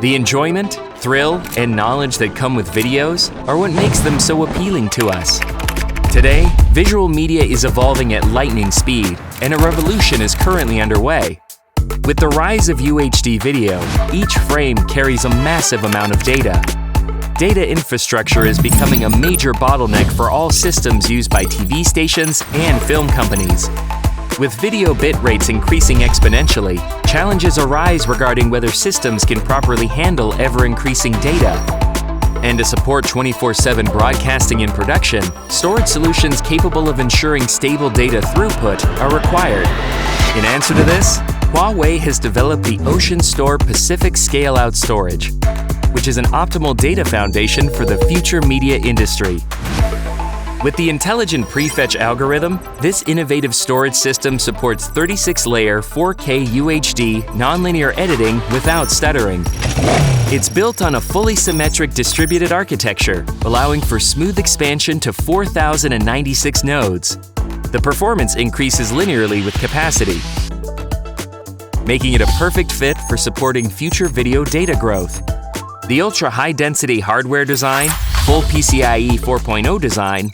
The enjoyment, thrill, and knowledge that come with videos are what makes them so appealing to us. Today, visual media is evolving at lightning speed, and a revolution is currently underway. With the rise of UHD video, each frame carries a massive amount of data. Data infrastructure is becoming a major bottleneck for all systems used by TV stations and film companies. With video bit rates increasing exponentially, challenges arise regarding whether systems can properly handle ever-increasing data. And to support 24/7 broadcasting and production, storage solutions capable of ensuring stable data throughput are required. In answer to this, Huawei has developed the OceanStor Pacific Scale-Out Storage, which is an optimal data foundation for the future media industry. With the intelligent prefetch algorithm, this innovative storage system supports 36-layer 4K UHD nonlinear editing without stuttering. It's built on a fully symmetric distributed architecture, allowing for smooth expansion to 4,096 nodes. The performance increases linearly with capacity, making it a perfect fit for supporting future video data growth. The ultra-high-density hardware design, full PCIe 4.0 design,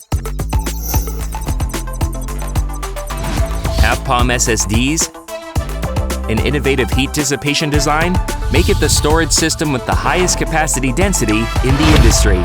half-palm SSDs, and innovative heat dissipation design make it the storage system with the highest capacity density in the industry.